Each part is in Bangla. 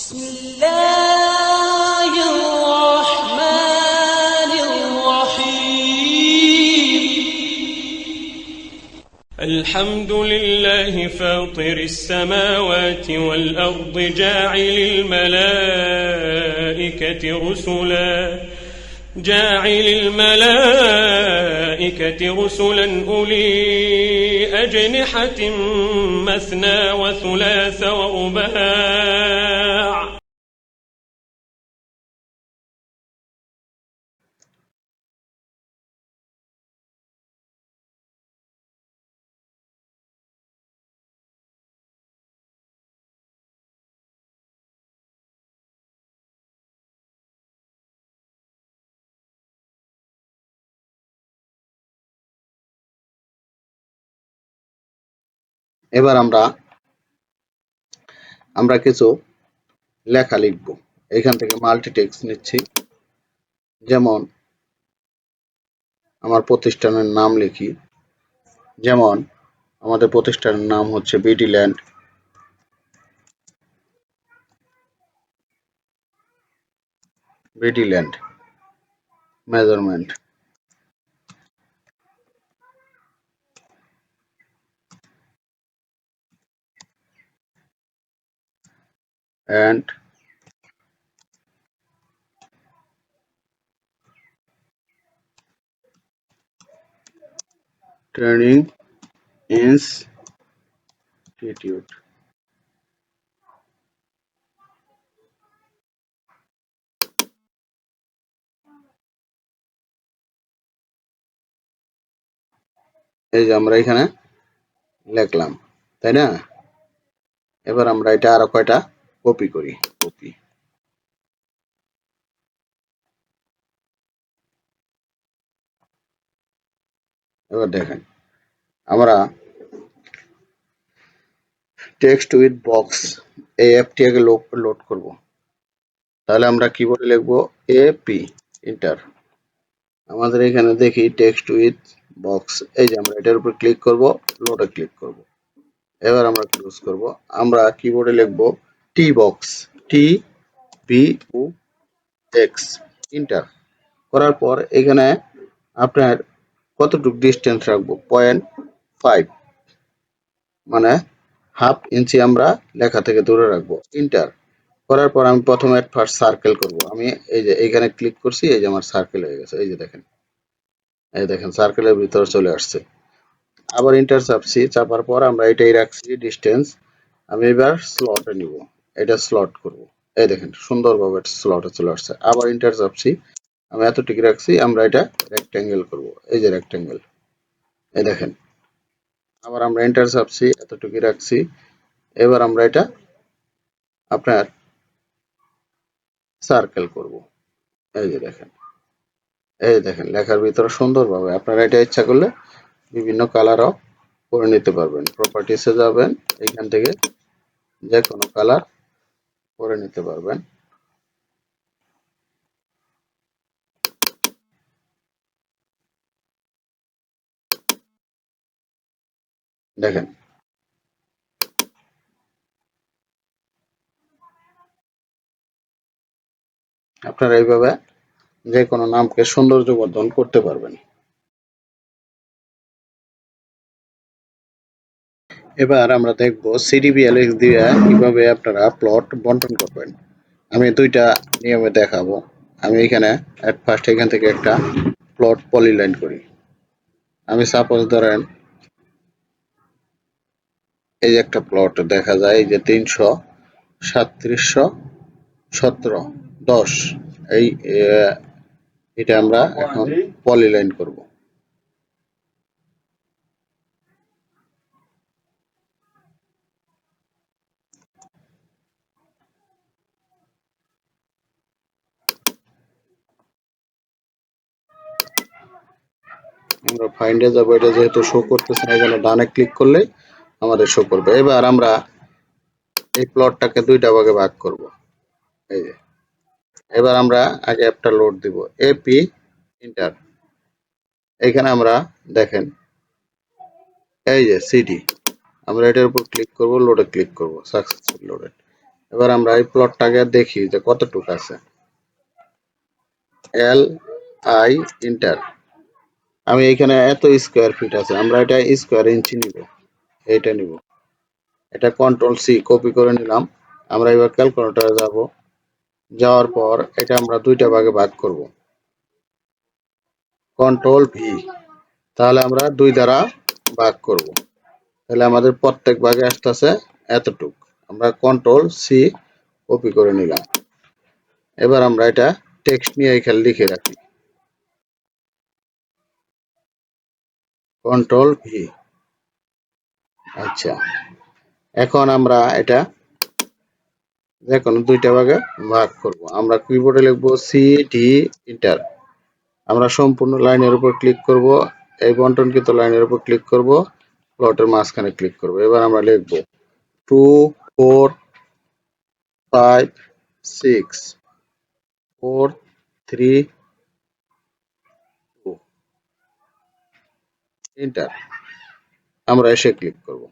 بسم الله الرحمن الرحيم الحمد لله فاطر السماوات والأرض جاعل الملائكة رسلا أولي أجنحة مثنى وثلاث ورباع এবার আমরা কিছু লেখা লিখব। এখান থেকে মাল্টি টেক্সট নিচ্ছি। যেমন আমার প্রতিষ্ঠানের নাম লিখি। যেমন আমাদের প্রতিষ্ঠানের নাম হচ্ছে বিডিল্যান্ড মেজারমেন্ট। and training institute। এই যে আমরা এখানে লিখলাম, তাই না? এবার আমরা এটা আরো কয়টা কপি করি। এবার দেখেন, আমরা টেক্সট উইথ বক্স এই অ্যাপটি আগে লোড করব। তাহলে আমরা কিবোর্ডে লিখবো এপি, এন্টার। আমাদের এখানে দেখি টেক্সট উইথ বক্স, এই যে আমরা এটার উপর ক্লিক করব, লোডে ক্লিক করব। এবার আমরা ক্লোজ করব। আমরা কিবোর্ডে লিখবো টি বক্স, TBOX, এন্টার। করার পর এখানে আপনার কতটুকু ডিস্টেন্স রাখবো, 0.5, মানে হাফ ইঞ্চি আমরা লেখা থেকে দূরে রাখবো, এন্টার। করার পর আমি প্রথমে ফার্স্ট সার্কেল করব। আমি এই যে এখানে ক্লিক করছি, এই যে আমার সার্কেল হয়ে গেছে। এই যে দেখেন, সার্কেলের ভিতরে চলে আসছে। আবার এন্টার চাপছি, চাপার পর আমরা এটাই রাখছি ডিস্টেন্স। আমি এবার স্লটে নিব, এটা স্লট করব। এই দেখেন সুন্দরভাবে স্লটে চলে আসছে। আবার এন্টার চাপছি, আমি এতটুকু রাখছি। আমরা এটা রেক্টেঙ্গেল করব, এই যে রেক্টেঙ্গেল, এই দেখেন। আবার আমরা এন্টার চাপছি, এতটুকু রাখছি। এবার আমরা এটা আপনার সার্কেল করব, এই যে দেখেন। এই দেখেন লেখার ভিতরে সুন্দরভাবে আপনারা এটা ইচ্ছা করলে বিভিন্ন কালারও করে নিতে পারবেন। প্রপার্টিসে যাবেন, এখান থেকে যে কোনো কালার করে নিতে পারবেন। দেখেন, আপনারা এইভাবে যে কোনো নামকে সৌন্দর্যবর্ধন করতে পারবেন। এবার আমরা দেখব সিডিবিএলএক্স দিয়ে কিভাবে আপনারা প্লট বন্টন করবেন। আমি দুইটা নিয়মে দেখাবো। আমি এখানে ফার্স্ট এখান থেকে একটা প্লট পলিলাইন করি। আমি সাপোজ ধরেন এই একটা প্লট দেখা যায়, এই যে 337-17-10, এই এটা আমরা এখন পলিলাইন করব। আমরা ফাইন্ডে যাব, এটা যেহেতু শো করতেছে না, এখানে ডানে ক্লিক করলেই আমাদের শো করবে। এবার আমরা এই প্লটটাকে দুইটা ভাগে ভাগ করব, এই যে। এবার আমরা আগে একটা লোড দিব, এপি, এন্টার। এখানে আমরা দেখেন এই যে সিডি, আমরা এটার উপর ক্লিক করব, লোডে ক্লিক করব, সাকসেসফুল লোডেড। এবার আমরা এই প্লটটাকে দেখি যে কতটুকু আছে। L I inter. আমি এখানে এত স্কোয়ার ফিট আছে, আমরা এটা স্কোয়ার ইঞ্চি নিব, এইটা নিব। এটা কন্ট্রোল সি কপি করে নিলাম। আমরা এবার ক্যালকুলেটরে যাব, যাওয়ার পর এটা আমরা দুইটা ভাগে ভাগ করব, কন্ট্রোল ভি। তাহলে আমরা 2 দ্বারা ভাগ করব, তাহলে আমাদের প্রত্যেক ভাগে আসতেছে এতটুক। আমরা কন্ট্রোল সি কপি করে নিলাম। এবার আমরা এটা টেক্সট নিয়ে এখানে লিখে রাখি, কন্ট্রোল ভি। আচ্ছা, এখন আমরা এটা যে কোনো দুইটা ভাগে ভাগ করব। আমরা কিবোর্ডে লিখব সি ডি ইন্টার। আমরা সম্পূর্ণ লাইনের উপর ক্লিক করব, এই বন্টনকৃত লাইনের উপর ক্লিক করব, প্লটের মাঝখানে ক্লিক করব। এবার আমরা লিখব 2 4 5 6 4 3 2 এন্টার। আমরা এসে ক্লিক করব।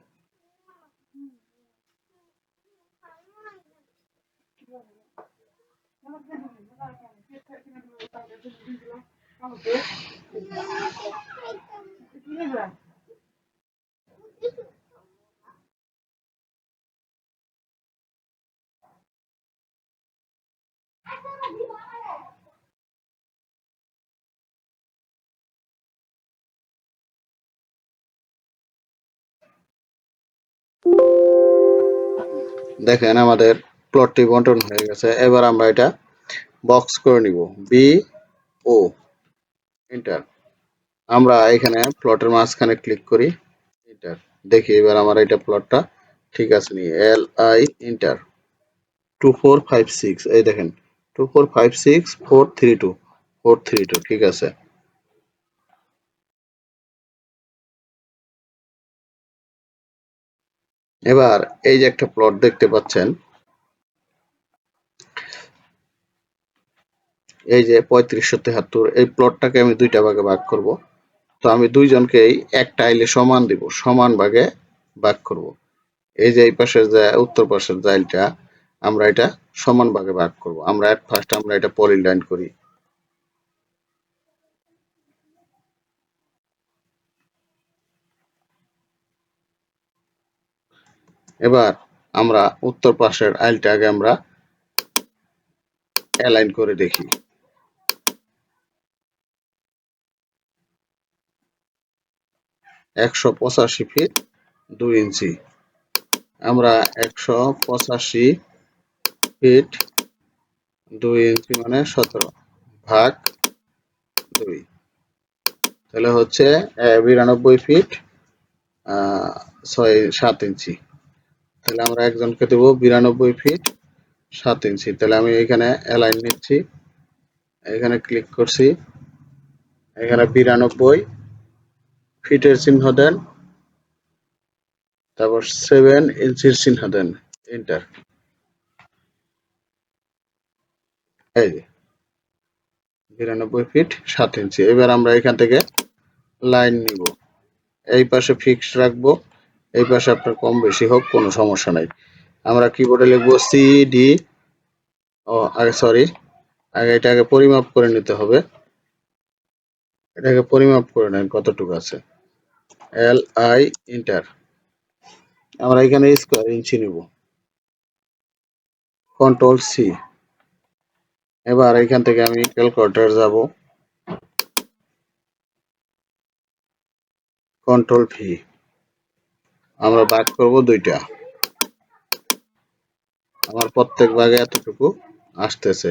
দেখেন আমাদের প্লটটি বন্টন হয়ে গেছে। এবার আমরা এটা বক্স করে নিব, বি ও এন্টার। আমরা এখানে প্লটের মাঝখানে ক্লিক করি, এন্টার। দেখি এবার আমার এটা প্লটটা ঠিক আছে নি। L I enter. 2 4 5 6, এই দেখেন 2 4 5 6 4 3 2 4 3 2, ঠিক আছে। এবার এই যে একটা প্লট দেখতে পাচ্ছেন, এই যে 3573, এই প্লটটাকে আমি দুইটা ভাগে ভাগ করব। তো আমি দুইজনকেই একটা আইলে সমান দিব, সমান ভাগে ভাগ করব। এই যে এই পাশের যে উত্তর পাশের জাইলটা, আমরা এটা সমান ভাগে ভাগ করব। আমরা এট ফার্স্ট আমরা এটা পলিলাইন করি। এবার আমরা উত্তর পাশের আইলটা আগে আমরা অ্যালাইন করে দেখি। 185 ফিট 2 ইঞ্চি। আমরা 185 ফিট 2 ইঞ্চি মানে 17 ভাগ 2, তাহলে হচ্ছে 92 ফিট 7 ইঞ্চি। তাহলে আমরা একজনকে দেব 92 ফিট 7 ইঞ্চি। তাহলে আমি এখানে অ্যালাইন নিচ্ছি, এখানে ক্লিক করছি, এখানে 92 ফিটের চিহ্ন দেন, তারপর 7 ইঞ্চির চিহ্ন দেন, এন্টার। এই যে 92 ফিট 7 ইঞ্চি। এবার আমরা এখান থেকে লাইন নিব, এই পাশে ফিক্সড রাখবো, এই পাশে আপনার কম বেশি হোক কোনো সমস্যা নাই। আমরা কিবোর্ডে লিখবো সি ডি, আগে সরি, আগে এটাকে পরিমাপ করে নিতে হবে। এটাকে পরিমাপ করে নেন কতটুকু আছে। L I enter. আমরা এখানে স্কোয়ার ইঞ্চি নিব, কন্ট্রোল সি। এবার এখান থেকে আমি ক্যালকুলেটর যাব, কন্ট্রোল ভি। আমরা ভাগ করব দুইটা, আমার প্রত্যেক ভাগে এতটুকু আসতেছে।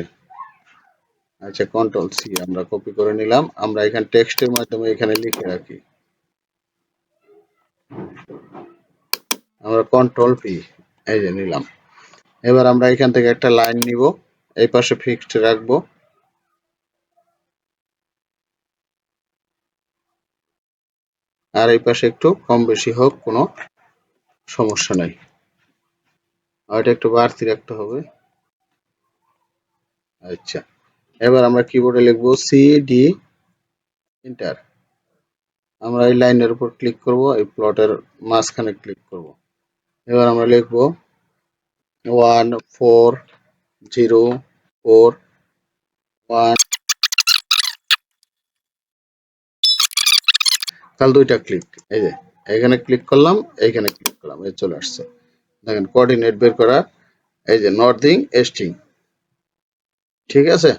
আচ্ছা, কন্ট্রোল সি আমরা কপি করে নিলাম। আমরা এখানে টেক্সটের মাধ্যমে এখানে লিখে রাখি, আমরা কন্ট্রোল ভি এই যে নিলাম। এবার আমরা এখান থেকে একটা লাইন নিব, এই পাশে ফিক্সড রাখবো, আর এই পাশে একটু কম বেশি হোক কোনো সমস্যা নাই, আর এটা একটু বাড়তি রাখতে হবে। আচ্ছা, এবার আমরা কিবোর্ডে লিখবো সি ডি এন্টার। আমরা এই লাইনের উপর ক্লিক করব, এই প্লটের মাঝখানে ক্লিক করব। এবার আমরা লিখবো 1 4 0 4 1 তাহলে দুইটা ক্লিক এই যে এখানে ক্লিক করলাম এইখানে ক্লিক করলাম এই চলে আসছে দেখেন কোঅর্ডিনেট বের করা এই যে নর্থিং এস্টিং ঠিক আছে